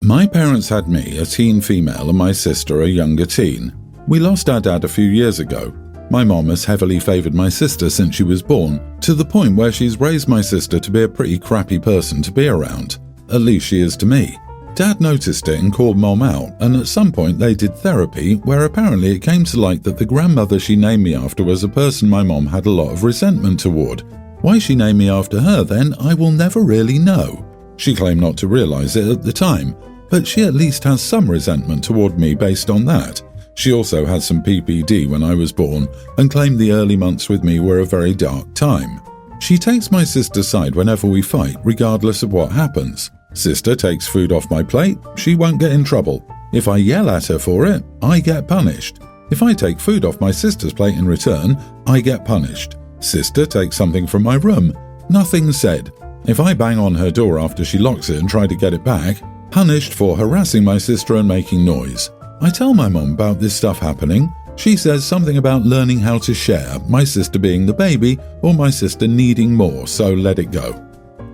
My parents had me, a teen female, and my sister, a younger teen. We lost our dad a few years ago. My mom has heavily favoured my sister since she was born, to the point where she's raised my sister to be a pretty crappy person to be around. At least she is to me. Dad noticed it and called Mom out, and at some point they did therapy, where apparently it came to light that the grandmother she named me after was a person my mom had a lot of resentment toward. Why she named me after her then, I will never really know. She claimed not to realise it at the time, but she at least has some resentment toward me based on that. She also had some PPD when I was born and claimed the early months with me were a very dark time. She takes my sister's side whenever we fight, regardless of what happens. Sister takes food off my plate, she won't get in trouble. If I yell at her for it, I get punished. If I take food off my sister's plate in return, I get punished. Sister takes something from my room, nothing said. If I bang on her door after she locks it and try to get it back, punished for harassing my sister and making noise. I tell my mom about this stuff happening. She says something about learning how to share, my sister being the baby or my sister needing more, so let it go.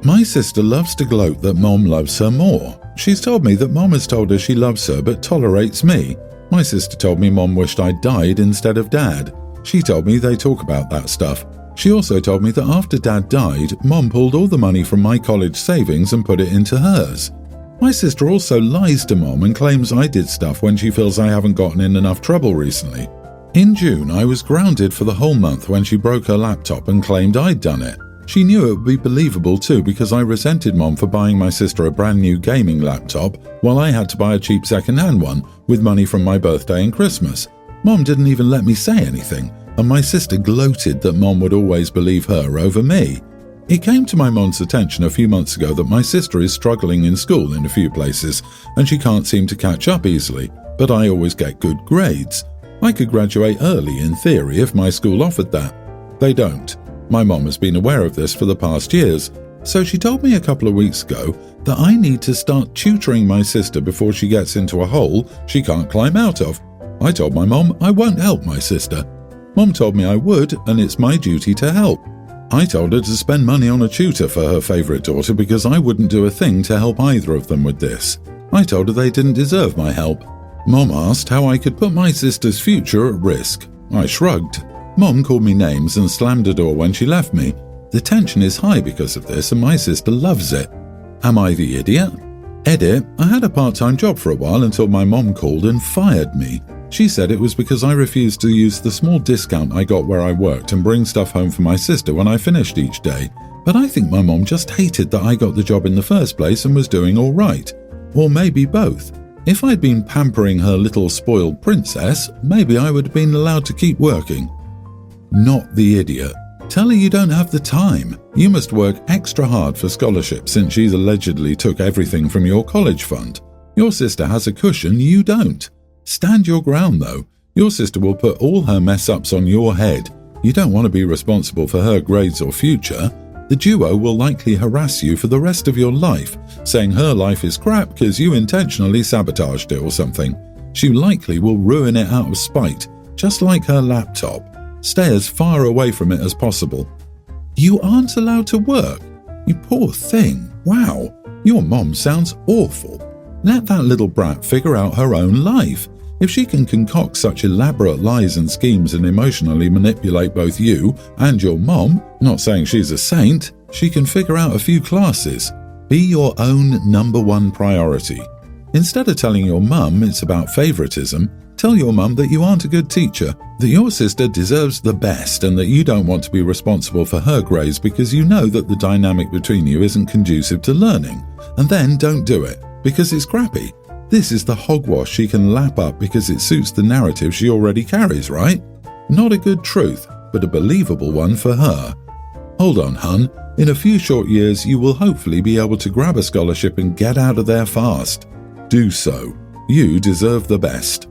My sister loves to gloat that Mom loves her more. She's told me that Mom has told her she loves her but tolerates me. My sister told me Mom wished I'd died instead of Dad. She told me they talk about that stuff. She also told me that after Dad died, Mom pulled all the money from my college savings and put it into hers. My sister also lies to Mom and claims I did stuff when she feels I haven't gotten in enough trouble recently. In June, I was grounded for the whole month when she broke her laptop and claimed I'd done it. She knew it would be believable too because I resented Mom for buying my sister a brand new gaming laptop while I had to buy a cheap second-hand one with money from my birthday and Christmas. Mom didn't even let me say anything, and my sister gloated that Mom would always believe her over me. It came to my mom's attention a few months ago that my sister is struggling in school in a few places and she can't seem to catch up easily, but I always get good grades. I could graduate early in theory if my school offered that. They don't. My mom has been aware of this for the past years, so she told me a couple of weeks ago that I need to start tutoring my sister before she gets into a hole she can't climb out of. I told my mom I won't help my sister. Mom told me I would, and it's my duty to help. I told her to spend money on a tutor for her favourite daughter because I wouldn't do a thing to help either of them with this. I told her they didn't deserve my help. Mom asked how I could put my sister's future at risk. I shrugged. Mom called me names and slammed a door when she left me. The tension is high because of this and my sister loves it. Am I the idiot? Edit, I had a part-time job for a while until my mom called and fired me. She said it was because I refused to use the small discount I got where I worked and bring stuff home for my sister when I finished each day. But I think my mom just hated that I got the job in the first place and was doing all right. Or maybe both. If I'd been pampering her little spoiled princess, maybe I would have been allowed to keep working. Not the idiot. Tell her you don't have the time. You must work extra hard for scholarship since she allegedly took everything from your college fund. Your sister has a cushion, you don't. Stand your ground though. Your sister will put all her mess-ups on your head. You don't want to be responsible for her grades or future. The duo will likely harass you for the rest of your life, saying her life is crap because you intentionally sabotaged it or something. She likely will ruin it out of spite, just like her laptop. Stay as far away from it as possible. You aren't allowed to work? You poor thing. Wow, your mom sounds awful. Let that little brat figure out her own life. If she can concoct such elaborate lies and schemes and emotionally manipulate both you and your mom, not saying she's a saint, she can figure out a few classes. Be your own #1 priority. Instead of telling your mum it's about favoritism, tell your mum that you aren't a good teacher, that your sister deserves the best and that you don't want to be responsible for her grades because you know that the dynamic between you isn't conducive to learning. And then don't do it, because it's crappy. This is the hogwash she can lap up because it suits the narrative she already carries, right? Not a good truth, but a believable one for her. Hold on, hun. In a few short years, you will hopefully be able to grab a scholarship and get out of there fast. Do so. You deserve the best.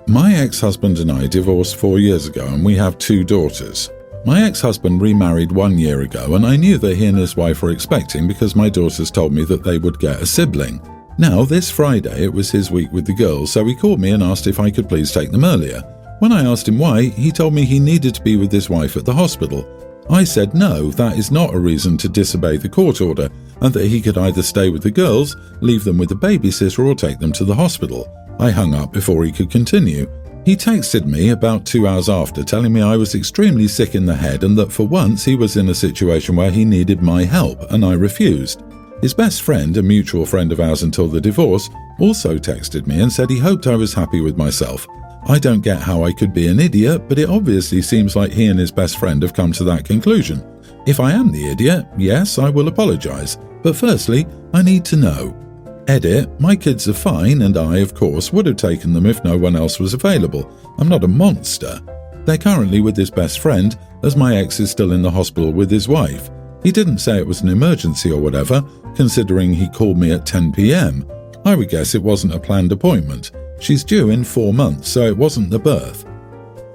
My ex-husband and I divorced 4 years ago and we have 2 daughters. My ex-husband remarried 1 year ago and I knew that he and his wife were expecting because my daughters told me that they would get a sibling. Now, this Friday it was his week with the girls, so he called me and asked if I could please take them earlier. When I asked him why, he told me he needed to be with his wife at the hospital. I said no, that is not a reason to disobey the court order, and that he could either stay with the girls, leave them with the babysitter, or take them to the hospital. I hung up before he could continue. He texted me about 2 hours after, telling me I was extremely sick in the head and that for once he was in a situation where he needed my help, and I refused. His best friend, a mutual friend of ours until the divorce, also texted me and said he hoped I was happy with myself. I don't get how I could be an idiot, but it obviously seems like he and his best friend have come to that conclusion. If I am the idiot, yes, I will apologize. But firstly, I need to know. Edit, my kids are fine and I, of course, would have taken them if no one else was available. I'm not a monster. They're currently with his best friend, as my ex is still in the hospital with his wife. He didn't say it was an emergency or whatever, considering he called me at 10 p.m. I would guess it wasn't a planned appointment. She's due in 4 months, so it wasn't the birth.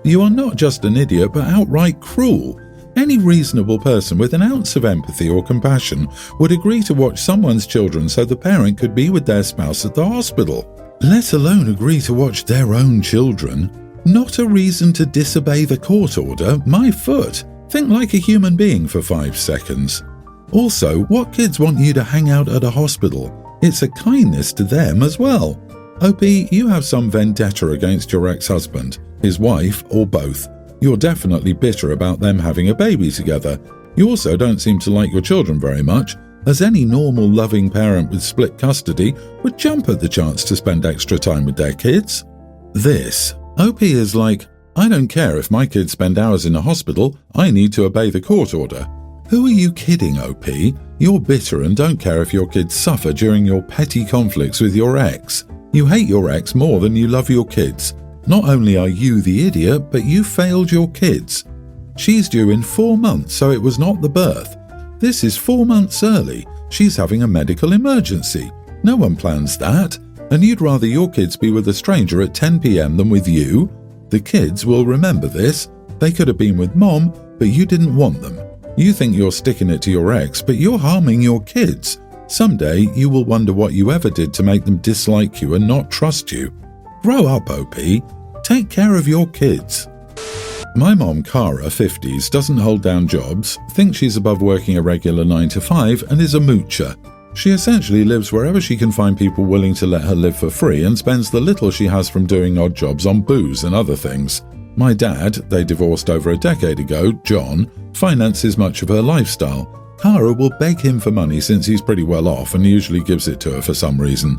You are not just an idiot, but outright cruel. Any reasonable person with an ounce of empathy or compassion would agree to watch someone's children so the parent could be with their spouse at the hospital, let alone agree to watch their own children. Not a reason to disobey the court order, my foot. Think like a human being for 5 seconds. Also, what kids want you to hang out at a hospital? It's a kindness to them as well. OP, you have some vendetta against your ex-husband, his wife, or both. You're definitely bitter about them having a baby together. You also don't seem to like your children very much, as any normal loving parent with split custody would jump at the chance to spend extra time with their kids. This, OP is like, I don't care if my kids spend hours in a hospital, I need to obey the court order. Who are you kidding, OP? You're bitter and don't care if your kids suffer during your petty conflicts with your ex. You hate your ex more than you love your kids. Not only are you the idiot, but you failed your kids. She's due in 4 months, so it was not the birth. This is 4 months early. She's having a medical emergency. No one plans that. And you'd rather your kids be with a stranger at 10 p.m. than with you? The kids will remember this. They could have been with mom, but you didn't want them. You think you're sticking it to your ex, but you're harming your kids. Someday you will wonder what you ever did to make them dislike you and not trust you. Grow up, OP. Take care of your kids. My mom, Cara, 50s, doesn't hold down jobs, thinks she's above working a regular 9 to 5, and is a moocher. She essentially lives wherever she can find people willing to let her live for free and spends the little she has from doing odd jobs on booze and other things. My dad, they divorced over a decade ago, John, finances much of her lifestyle. Cara will beg him for money since he's pretty well off and usually gives it to her for some reason.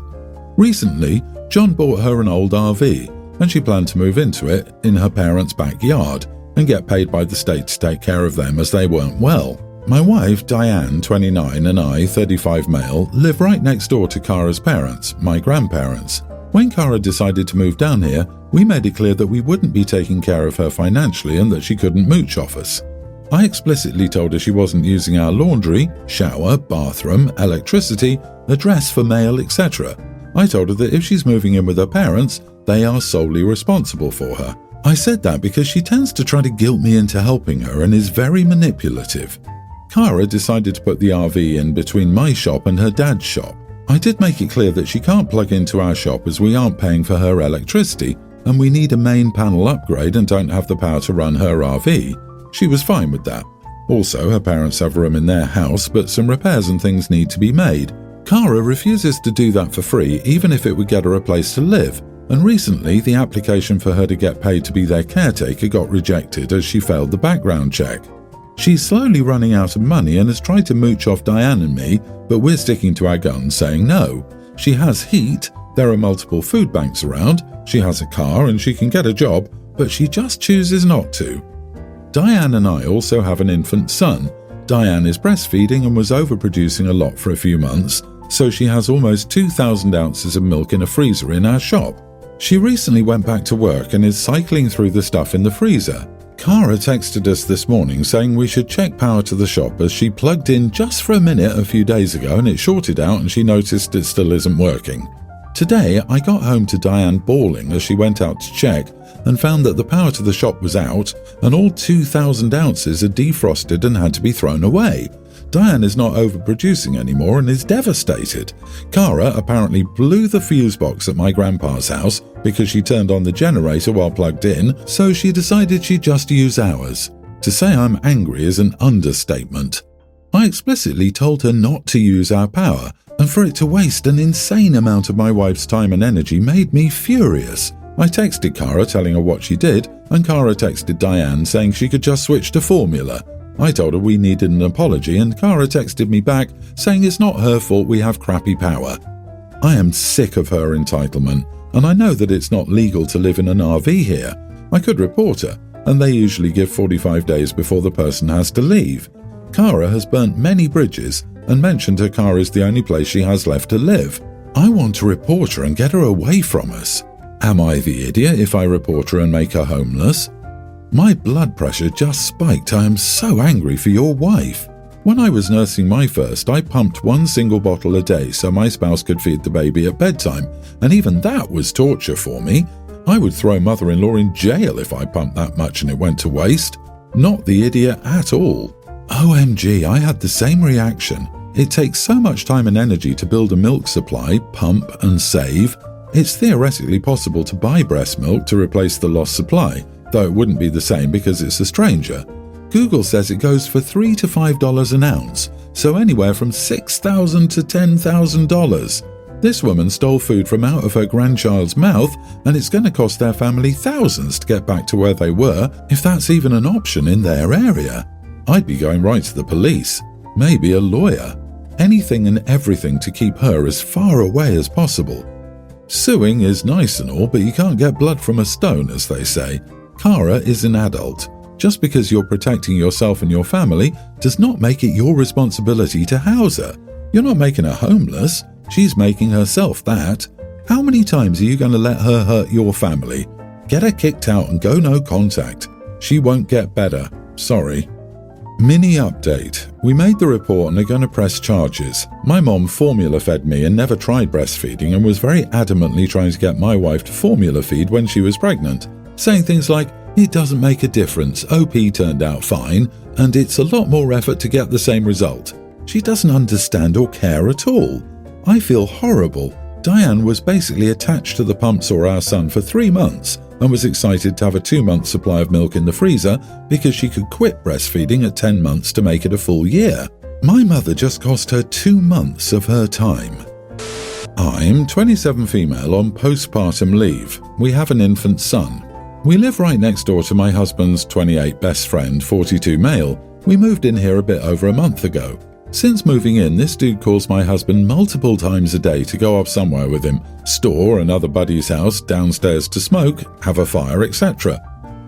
Recently, John bought her an old RV, and she planned to move into it in her parents' backyard and get paid by the state to take care of them as they weren't well. My wife, Diane, 29, and I, 35 male, live right next door to Cara's parents, my grandparents. When Cara decided to move down here, we made it clear that we wouldn't be taking care of her financially and that she couldn't mooch off us. I explicitly told her she wasn't using our laundry, shower, bathroom, electricity, a dress for mail, etc. I told her that if she's moving in with her parents, they are solely responsible for her. I said that because she tends to try to guilt me into helping her and is very manipulative. Cara decided to put the RV in between my shop and her dad's shop. I did make it clear that she can't plug into our shop as we aren't paying for her electricity and we need a main panel upgrade and don't have the power to run her RV. She was fine with that. Also, her parents have room in their house, but some repairs and things need to be made. Cara refuses to do that for free even if it would get her a place to live. And recently, the application for her to get paid to be their caretaker got rejected as she failed the background check. She's slowly running out of money and has tried to mooch off Diane and me, but we're sticking to our guns saying no. She has heat, there are multiple food banks around, she has a car and she can get a job, but she just chooses not to. Diane and I also have an infant son. Diane is breastfeeding and was overproducing a lot for a few months, so she has almost 2,000 ounces of milk in a freezer in our shop. She recently went back to work and is cycling through the stuff in the freezer. Cara texted us this morning saying we should check power to the shop as she plugged in just for a minute a few days ago and it shorted out and she noticed it still isn't working. Today, I got home to Diane bawling as she went out to check and found that the power to the shop was out and all 2,000 ounces had defrosted and had to be thrown away. Diane is not overproducing anymore and is devastated. Cara apparently blew the fuse box at my grandpa's house because she turned on the generator while plugged in, so she decided she'd just use ours. To say I'm angry is an understatement. I explicitly told her not to use our power, and for it to waste an insane amount of my wife's time and energy made me furious. I texted Cara telling her what she did, and Cara texted Diane saying she could just switch to formula. I told her we needed an apology, and Cara texted me back saying it's not her fault we have crappy power. I am sick of her entitlement, and I know that it's not legal to live in an RV here. I could report her, and they usually give 45 days before the person has to leave. Cara has burnt many bridges and mentioned her car is the only place she has left to live. I want to report her and get her away from us. Am I the idiot if I report her and make her homeless? My blood pressure just spiked. I am so angry for your wife. When I was nursing my first, I pumped 1 single bottle a day so my spouse could feed the baby at bedtime, and even that was torture for me. I would throw mother-in-law in jail if I pumped that much and it went to waste. Not the idiot at all. OMG, I had the same reaction. It takes so much time and energy to build a milk supply, pump and save. It's theoretically possible to buy breast milk to replace the lost supply, though it wouldn't be the same because it's a stranger. Google says it goes for $3 to $5 an ounce, so anywhere from $6,000 to $10,000. This woman stole food from out of her grandchild's mouth, and it's going to cost their family thousands to get back to where they were, if that's even an option in their area. I'd be going right to the police, maybe a lawyer, anything and everything to keep her as far away as possible. Suing is nice and all, but you can't get blood from a stone, as they say. Cara is an adult. Just because you're protecting yourself and your family does not make it your responsibility to house her. You're not making her homeless. She's making herself that. How many times are you going to let her hurt your family? Get her kicked out and go no contact. She won't get better. Sorry. Mini update. We made the report and are going to press charges. My mom formula fed me and never tried breastfeeding and was very adamantly trying to get my wife to formula feed when she was pregnant, saying things like, "It doesn't make a difference, OP turned out fine, and it's a lot more effort to get the same result." She doesn't understand or care at all. I feel horrible. Diane was basically attached to the pumps or our son for 3 months and was excited to have a 2-month supply of milk in the freezer because she could quit breastfeeding at 10 months to make it a full year. My mother just cost her 2 months of her time. I'm 27 female on postpartum leave. We have an infant son. We live right next door to my husband's 28 best friend, 42 male. We moved in here a bit over a month ago. Since moving in, this dude calls my husband multiple times a day to go off somewhere with him, store another buddy's house, downstairs to smoke, have a fire, etc.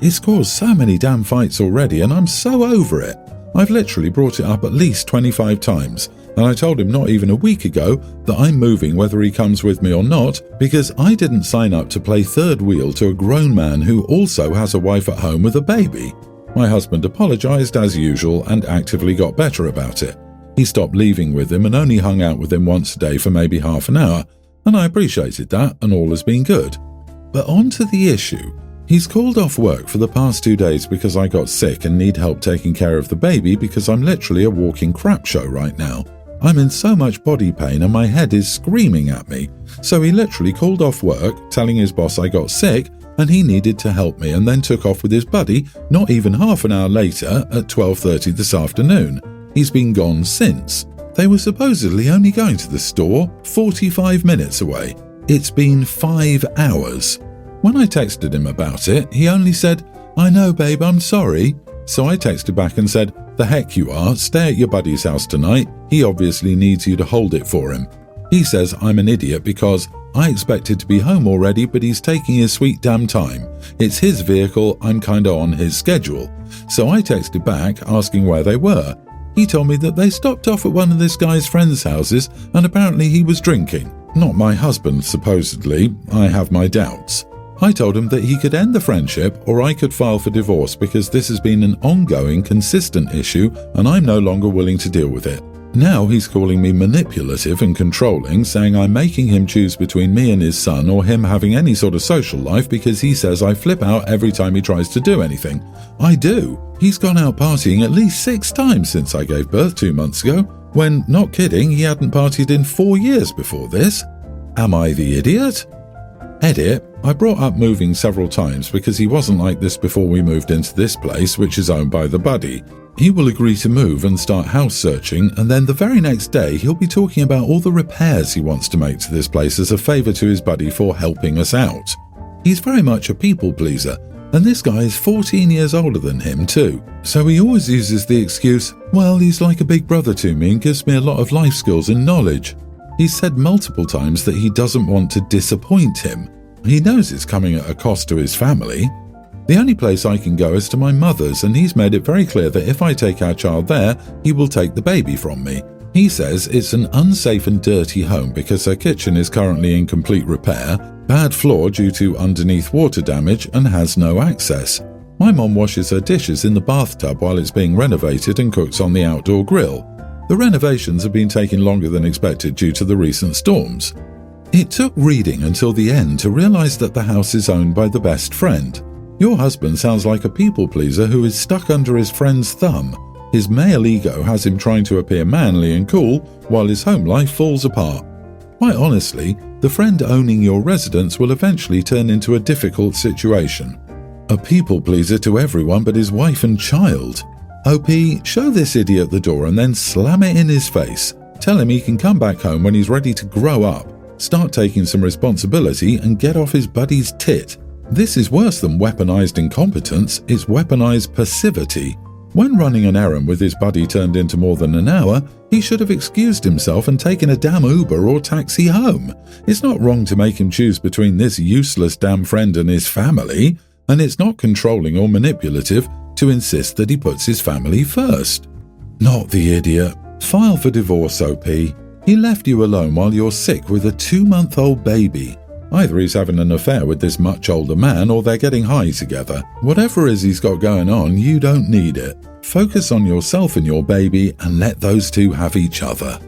It's caused so many damn fights already and I'm so over it. I've literally brought it up at least 25 times, and I told him not even a week ago that I'm moving whether he comes with me or not because I didn't sign up to play third wheel to a grown man who also has a wife at home with a baby. My husband apologized as usual and actively got better about it. He stopped leaving with him and only hung out with him once a day for maybe half an hour, and I appreciated that and all has been good. But on to the issue. He's called off work for the past 2 days because I got sick and need help taking care of the baby because I'm literally a walking crap show right now. I'm in so much body pain and my head is screaming at me. So he literally called off work, telling his boss I got sick and he needed to help me, and then took off with his buddy not even half an hour later at 12:30 this afternoon. He's been gone since. They were supposedly only going to the store 45 minutes away. It's been 5 hours. When I texted him about it, he only said, "I know babe, I'm sorry." So I texted back and said, "The heck you are, stay at your buddy's house tonight. He obviously needs you to hold it for him." He says I'm an idiot because I expected to be home already, but he's taking his sweet damn time. It's his vehicle, I'm kinda on his schedule. So I texted back asking where they were. He told me that they stopped off at one of this guy's friends' houses and apparently he was drinking. Not my husband, supposedly. I have my doubts. I told him that he could end the friendship or I could file for divorce because this has been an ongoing, consistent issue and I'm no longer willing to deal with it. Now he's calling me manipulative and controlling, saying I'm making him choose between me and his son or him having any sort of social life because he says I flip out every time he tries to do anything. I do. He's gone out partying at least 6 times since I gave birth 2 months ago, when, not kidding, he hadn't partied in 4 years before this. Am I the idiot? Edit, I brought up moving several times because he wasn't like this before we moved into this place, which is owned by the buddy. He will agree to move and start house searching, and then the very next day he'll be talking about all the repairs he wants to make to this place as a favour to his buddy for helping us out. He's very much a people pleaser, and this guy is 14 years older than him too, so he always uses the excuse, well, he's like a big brother to me and gives me a lot of life skills and knowledge. He's said multiple times that he doesn't want to disappoint him. He knows it's coming at a cost to his family. The only place I can go is to my mother's, and he's made it very clear that if I take our child there, he will take the baby from me. He says it's an unsafe and dirty home because her kitchen is currently in complete repair, bad floor due to underneath water damage, and has no access. My mom washes her dishes in the bathtub while it's being renovated and cooks on the outdoor grill. The renovations have been taking longer than expected due to the recent storms. It took reading until the end to realise that the house is owned by the best friend. Your husband sounds like a people pleaser who is stuck under his friend's thumb. His male ego has him trying to appear manly and cool while his home life falls apart. Quite honestly, the friend owning your residence will eventually turn into a difficult situation. A people pleaser to everyone but his wife and child. OP, show this idiot the door and then slam it in his face. Tell him he can come back home when he's ready to grow up, start taking some responsibility and get off his buddy's tit. This is worse than weaponized incompetence, it's weaponized passivity. When running an errand with his buddy turned into more than an hour, he should have excused himself and taken a damn Uber or taxi home. It's not wrong to make him choose between this useless damn friend and his family, and it's not controlling or manipulative to insist that he puts his family first. Not the idiot. File for divorce, OP. He left you alone while you're sick with a 2-month-old baby. Either he's having an affair with this much older man or they're getting high together. Whatever it is he's got going on, you don't need it. Focus on yourself and your baby and let those two have each other.